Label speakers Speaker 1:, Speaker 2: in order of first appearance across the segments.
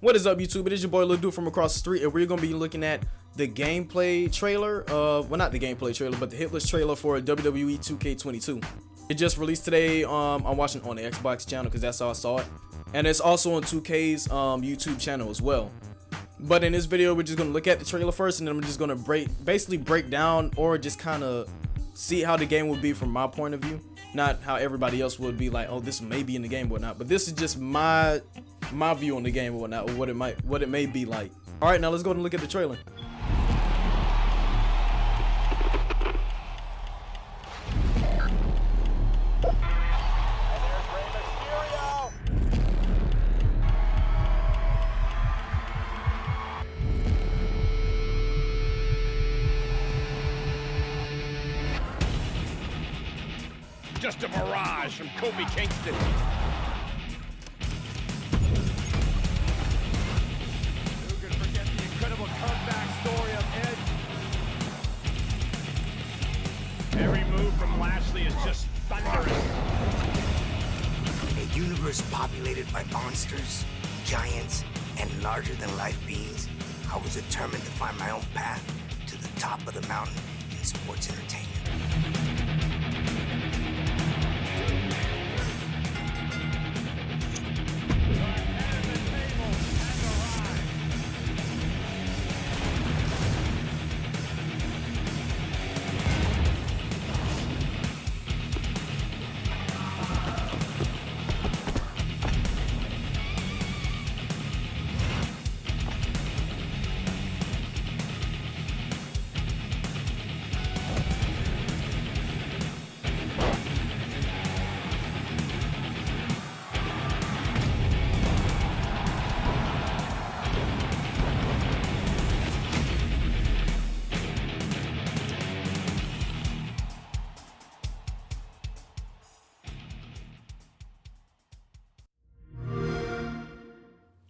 Speaker 1: What is up, YouTube? It is your boy Lil Dude from across the street, and we're gonna be looking at the gameplay trailer of, well, not the gameplay trailer, but the hitless trailer for WWE 2K22. It just released today. I'm watching on the Xbox channel because that's how I saw it, and it's also on 2K's YouTube channel as well. But in this video, we're just gonna look at the trailer first, and then we're just gonna basically break down or just kind of see how the game would be from my point of view, not how everybody else would be like, oh, this may be in the game or whatnot. But this is just my view on the game or whatnot, or what it may be like. All right, now let's go and look at the trailer.
Speaker 2: Just a mirage from Kobe Kingston. Who could forget the incredible comeback story of Edge? Every move from Lashley is just thunderous.
Speaker 3: A universe populated by monsters, giants, and larger-than-life beings, I was determined to find my own path to the top of the mountain in sports entertainment.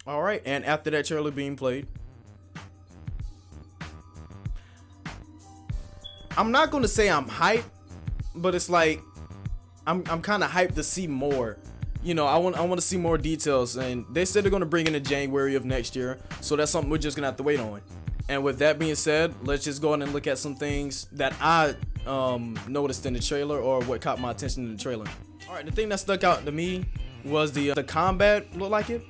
Speaker 1: All right, and after that trailer being played, I'm not gonna say I'm hyped, but it's like I'm kind of hyped to see more. You know, I want to see more details, and they said they're gonna bring in January of next year, so that's something we're just gonna have to wait on. And with that being said, let's just go on and look at some things that I noticed in the trailer, or what caught my attention in the trailer. All right, the thing that stuck out to me was the combat looked like it.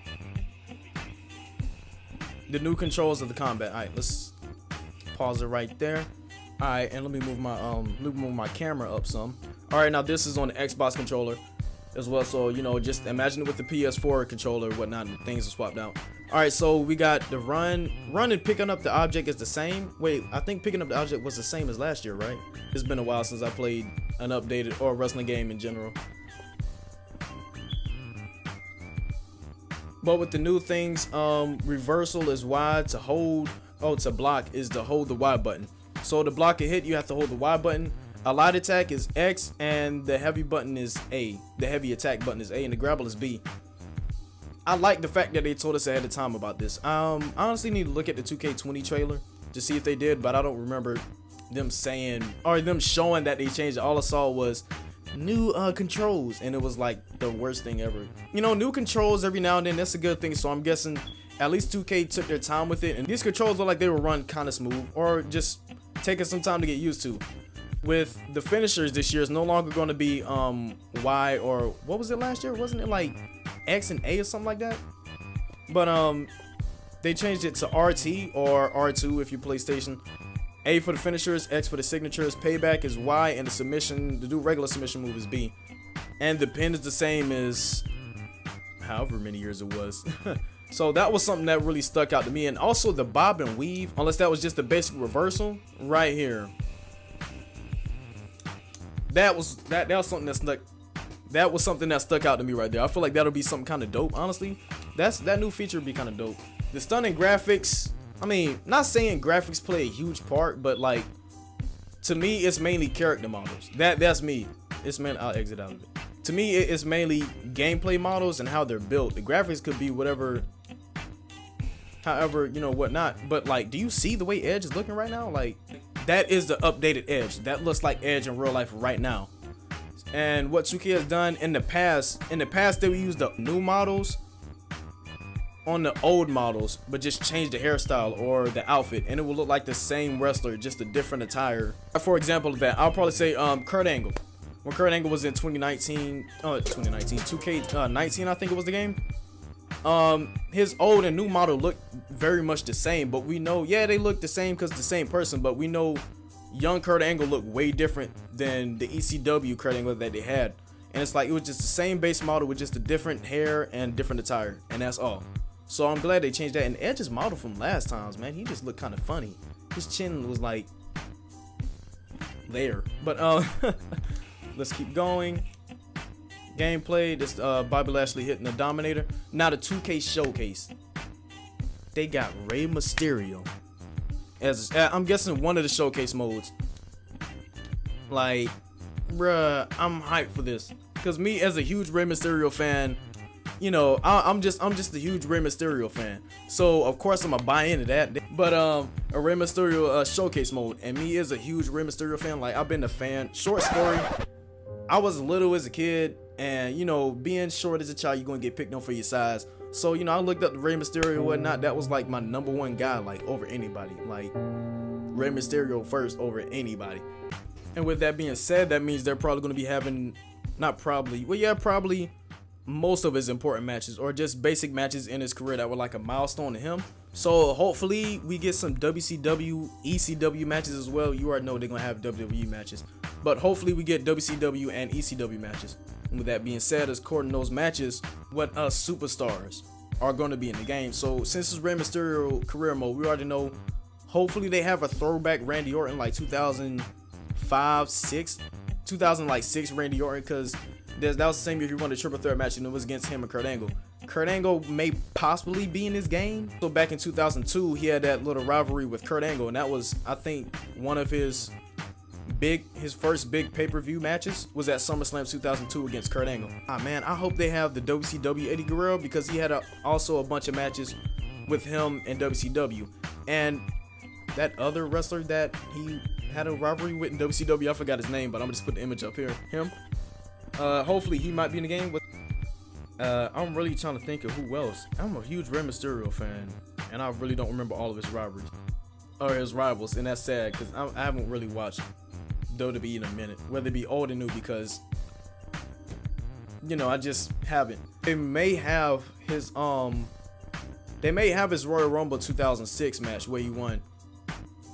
Speaker 1: The new controls of the combat. All right, let's pause it right there. All right, and let me move my camera up some. All right, now this is on the Xbox controller as well, so you know, just imagine it with the PS4 controller or whatnot, and things are swapped out. All right, so we got the run and picking up the object is the same. Wait, I think picking up the object was the same as last year, right? It's been a while since I played an updated or a wrestling game in general. But with the new things, reversal is Y, to hold, to block is to hold the Y button. So to block a hit, you have to hold the Y button. A light attack is X, and the heavy button is A. The heavy attack button is A, and the grapple is B. I like the fact that they told us ahead of time about this. I honestly need to look at the 2K20 trailer to see if they did, but I don't remember them saying or them showing that they changed it. All I saw was new controls, and it was like the worst thing ever. You know, new controls every now and then, that's a good thing, so I'm guessing at least 2K took their time with it, and these controls look like they were run kind of smooth, or just taking some time to get used to. With the finishers this year, it's no longer going to be Y, or what was it last year? Wasn't it like X and A or something like that? But they changed it to RT or R2 if you PlayStation. A for the finishers, X for the signatures, payback is Y, and the do regular submission move is B. And the pin is the same as however many years it was. So that was something that really stuck out to me. And also the bob and weave, unless that was just the basic reversal right here. That was something that stuck out to me right there. I feel like that'll be something kind of dope, honestly. That new feature would be kind of dope. The stunning graphics, I mean, not saying graphics play a huge part, but like, to me, it's mainly character models. That's me. I'll exit out of it. To me, it's mainly gameplay models and how they're built. The graphics could be whatever, however, you know, whatnot. But like, do you see the way Edge is looking right now? Like, that is the updated Edge. That looks like Edge in real life right now. And what 2K has done in the past, they would use the new models on the old models, but just change the hairstyle or the outfit, and it will look like the same wrestler, just a different attire. For example of that, I'll probably say Kurt Angle. When Kurt Angle was in 2019, 2K19, I think it was the game. His old and new model looked very much the same, but we know, yeah, they look the same because the same person, but we know young Kurt Angle looked way different than the ECW Kurt Angle that they had. And it's like it was just the same base model with just a different hair and different attire, and that's all. So I'm glad they changed that. And Edge's model from last times, man, he just looked kind of funny. His chin was like there. But let's keep going. Gameplay. This Bobby Lashley hitting the Dominator. Now the 2K showcase. They got Rey Mysterio as I'm guessing one of the showcase modes. Like, bruh, I'm hyped for this. Cause me as a huge Rey Mysterio fan, you know, I'm just a huge Rey Mysterio fan. So of course I'm gonna buy into that. But a Rey Mysterio showcase mode, and me as a huge Rey Mysterio fan, like I've been a fan. Short story, I was little as a kid, and you know, being short as a child, you're gonna get picked on for your size. So you know, I looked up the Rey Mysterio and whatnot. That was like my number one guy, like over anybody. Like Rey Mysterio first over anybody. And with that being said, that means they're probably gonna be having, not probably, well yeah, probably most of his important matches or just basic matches in his career that were like a milestone to him. So hopefully we get some WCW, ECW matches as well. You already know they're gonna have WWE matches, but hopefully we get WCW and ECW matches. And with that being said, according to those matches, what superstars are going to be in the game. So since it's Rey Mysterio career mode, we already know hopefully they have a throwback Randy Orton like 2005, 6, 2006 Randy Orton, because that was the same year he won the triple threat match and it was against him and Kurt Angle. Kurt Angle may possibly be in this game. So back in 2002, he had that little rivalry with Kurt Angle, and that was, I think, one of his first big pay-per-view matches was at SummerSlam 2002 against Kurt Angle. Man, I hope they have the WCW Eddie Guerrero, because he had also a bunch of matches with him in WCW. And that other wrestler that he had a rivalry with in WCW, I forgot his name, but I'm gonna just put the image up here. Him. Hopefully he might be in the game. But I'm really trying to think of who else. I'm a huge Rey Mysterio fan, and I really don't remember all of his rivalries or his rivals, and that's sad because I haven't really watched WWE in a minute, whether it be old or new, because you know I just haven't. They may have his Royal Rumble 2006 match where he won.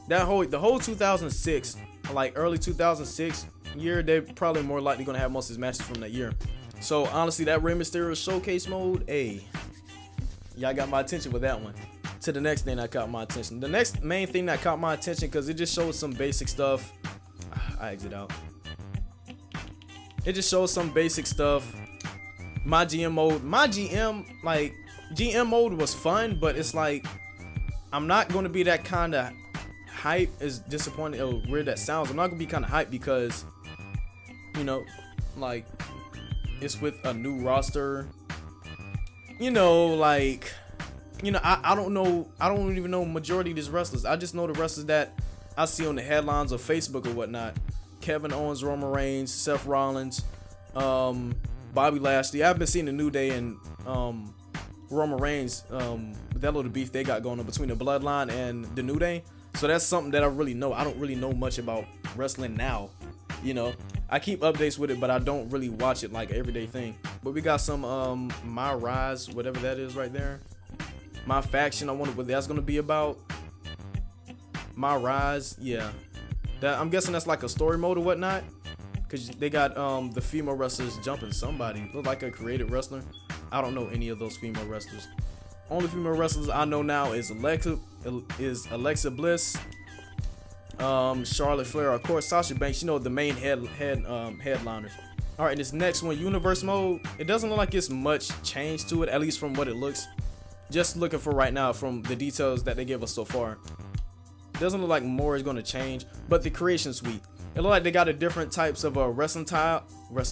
Speaker 1: The whole 2006, like early 2006 year, they're probably more likely gonna have most of his matches from that year. So honestly, that Rey Mysterio showcase mode, hey, y'all got my attention with that one. To the next thing that caught my attention. The next main thing that caught my attention, because it just shows some basic stuff. I exit out. It just shows some basic stuff. My GM mode. GM mode was fun, but it's like I'm not gonna be that kind of hype, as disappointing or weird that sounds. I'm not gonna be kind of hype because, you know, like it's with a new roster. You know, like, you know, I don't know. I don't even know majority of these wrestlers. I just know the wrestlers that I see on the headlines of Facebook or whatnot. Kevin Owens, Roman Reigns, Seth Rollins, Bobby Lashley. I've been seeing the New Day and Roman Reigns, that little beef they got going on between the Bloodline and the New Day. So that's something that I really know. I don't really know much about wrestling now. You know, I keep updates with it, but I don't really watch it like everyday thing. But we got some My Rise, whatever that is right there. My Faction. I wonder what that's gonna be about. My Rise, yeah. I'm guessing that's like a story mode or whatnot, because they got the female wrestlers jumping somebody. Look like a creative wrestler. I don't know any of those female wrestlers. Only female wrestlers I know now is Alexa Bliss, Charlotte Flair, of course, Sasha Banks. You know, the main headliners. All right, this next one, Universe mode. It doesn't look like it's much change to it, at least from what it looks. Just looking for right now from the details that they give us so far. Doesn't look like more is going to change, but the creation suite. It look like they got a different types of wrestling styles. Look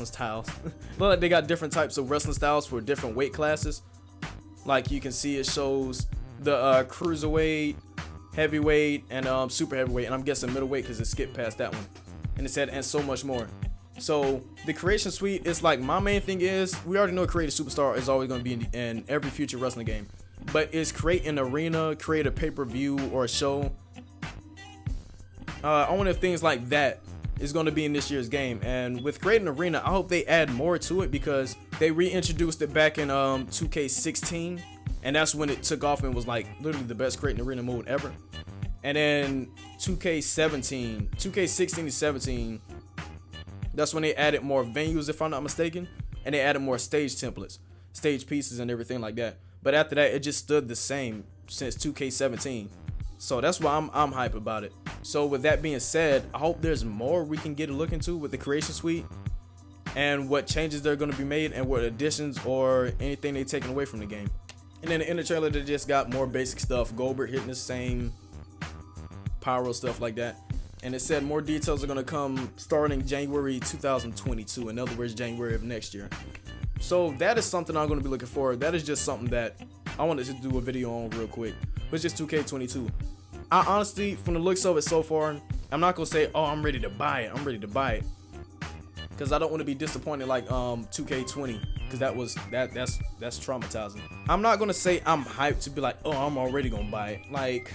Speaker 1: like they got different types of wrestling styles for different weight classes. Like you can see, it shows the cruiserweight, heavyweight, and super heavyweight, and I'm guessing middleweight because it skipped past that one. And it said and so much more. So the creation suite is like, my main thing is, we already know a creative superstar is always going to be in every future wrestling game. but is create an arena, create a pay-per-view or a show. I wonder if things like that is going to be in this year's game. And with creating an arena, I hope they add more to it, because they reintroduced it back in 2K16, and that's when it took off and was like literally the best creating arena mode ever. And then 2K16 to 17, that's when they added more venues, if I'm not mistaken, and they added more stage templates, stage pieces, and everything like that. But after that, it just stood the same since 2K17. So that's why I'm hype about it. So with that being said, I hope there's more we can get a look into with the creation suite, and what changes they're going to be made, and what additions or anything they've taken away from the game. And then in the trailer, they just got more basic stuff. Goldberg hitting the same pyro stuff like that. And it said more details are going to come starting January 2022. In other words, January of next year. So that is something I'm going to be looking for. That is just something that I wanted to do a video on real quick. But it's just 2K22. I honestly, from the looks of it so far, I'm not going to say, oh, I'm ready to buy it. I'm ready to buy it. Because I don't want to be disappointed like 2K20. Because that's traumatizing. I'm not going to say I'm hyped to be like, oh, I'm already going to buy it. Like,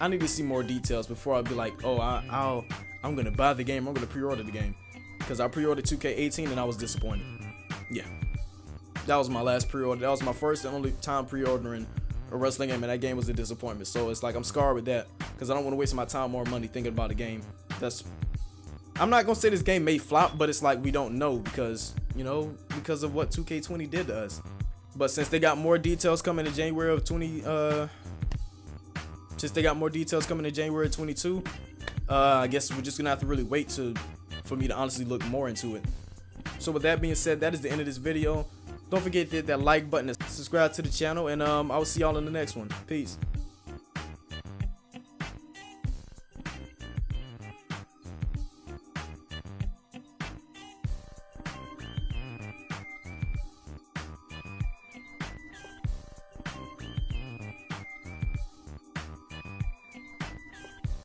Speaker 1: I need to see more details before I be like, oh, I'm going to buy the game. I'm going to pre-order the game. Because I pre-ordered 2K18 and I was disappointed. Yeah. That was my last pre-order. That was my first and only time pre-ordering a wrestling game, and that game was a disappointment. So it's like I'm scarred with that, because I don't want to waste my time or money thinking about a game. I'm not going to say this game may flop, but it's like we don't know, because, you know, because of what 2K20 did to us. But since they got more details coming in January of 22, I guess we're just going to have to really wait for me to honestly look more into it. So with that being said, that is the end of this video. Don't forget to hit that like button and subscribe to the channel, and I will see y'all in the next one. Peace.